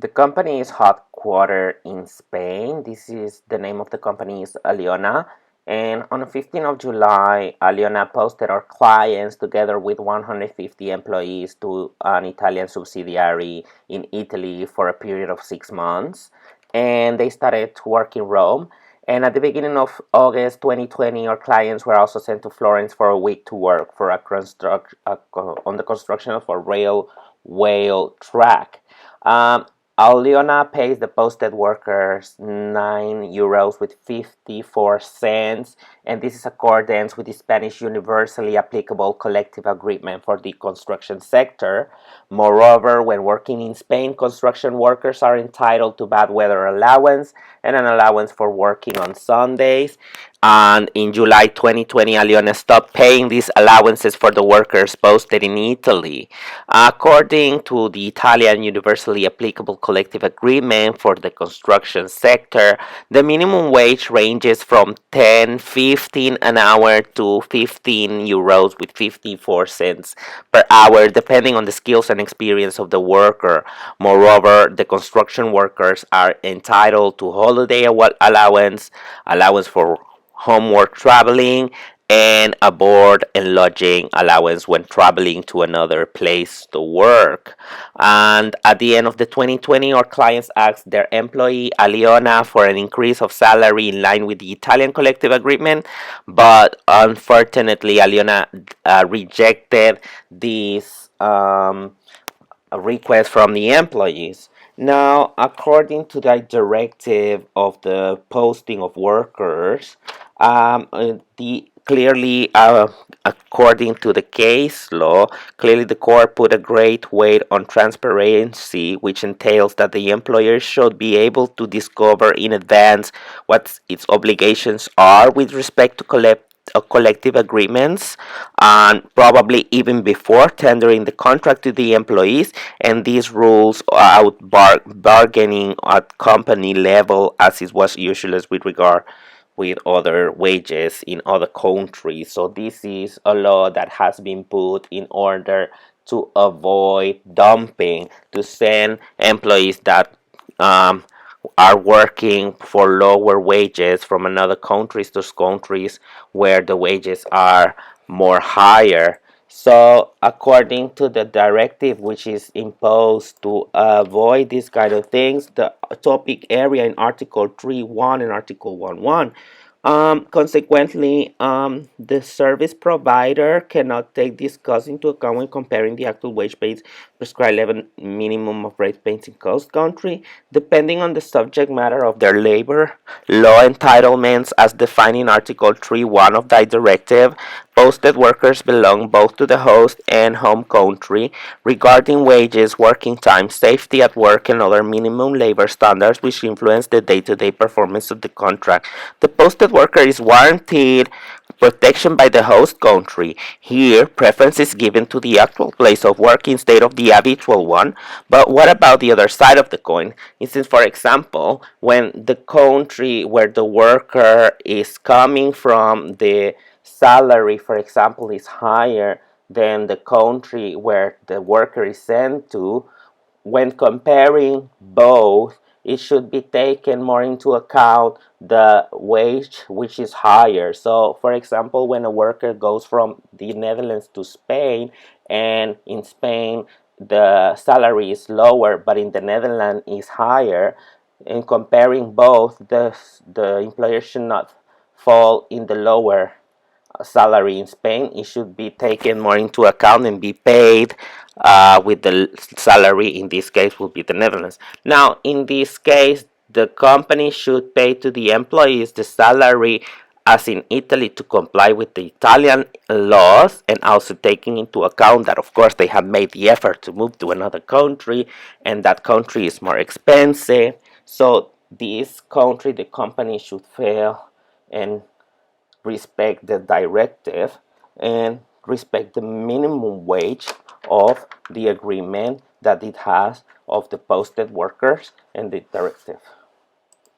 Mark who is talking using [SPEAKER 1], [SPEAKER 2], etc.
[SPEAKER 1] The company is headquartered in Spain. The name of the company is Aliona. And on the 15th of July, Aliona posted our clients together with 150 employees to an Italian subsidiary in Italy for a period of 6 months. And they started to work in Rome. And at the beginning of August 2020, our clients were also sent to Florence for a week to work for on the construction of a railway track. Um, Aliona pays the posted workers €9 with 54 cents, and this is accordance with the Spanish universally applicable collective agreement for the construction sector. Moreover, when working in Spain, construction workers are entitled to bad weather allowance and an allowance for working on Sundays. And in July 2020, Aliona stopped paying these allowances for the workers posted in Italy. According to the Italian universally applicable collective agreement for the construction sector, the minimum wage ranges from 10.15 an hour to €15 with 54 cents per hour, depending on the skills and experience of the worker. Moreover, the construction workers are entitled to holiday allowance for homework traveling, and a board and lodging allowance when traveling to another place to work. And at the end of the 2020, our clients asked their employee Aliona for an increase of salary in line with the Italian collective agreement, but unfortunately, Aliona rejected this a request from the employees. Now, according to the directive of the posting of workers, the clearly, according to the case law, clearly the court put a great weight on transparency, which entails that the employer should be able to discover in advance what its obligations are with respect to collective agreements, and probably even before tendering the contract to the employees, and these rules out bargaining at company level, as it was usual with regard with other wages in other countries. So this is a law that has been put in order to avoid dumping, to send employees that are working for lower wages from another countries to countries where the wages are more higher. So according to the directive which is imposed to avoid these kind of things, the topic area in Article 3.1 and Article 1.1, consequently, the service provider cannot take this cost into account when comparing the actual wage base prescribed level minimum of rate paid in cost country, depending on the subject matter of their labor law entitlements as defined in Article 3.1 of that directive. Posted workers belong both to the host and home country. Regarding wages, working time, safety at work, and other minimum labor standards which influence the day-to-day performance of the contract, the posted worker is warranted protection by the host country. Here, preference is given to the actual place of work instead of the habitual one. But what about the other side of the coin? Since, for example, when the country where the worker is coming from, the salary, for example, is higher than the country where the worker is sent to, when comparing both, it should be taken more into account the wage which is higher. So, for example, when a worker goes from the Netherlands to Spain, and in Spain the salary is lower, but in the Netherlands is higher, in comparing both, the employer should not fall in the lower salary in Spain. It should be taken more into account and be paid with the salary, in this case will be the Netherlands. Now, in this case, the company should pay to the employees the salary as in Italy to comply with the Italian laws, and also taking into account that of course they have made the effort to move to another country, and that country is more expensive. So this country, the company should fail and respect the directive and respect the minimum wage of the agreement that it has of the posted workers and the directive.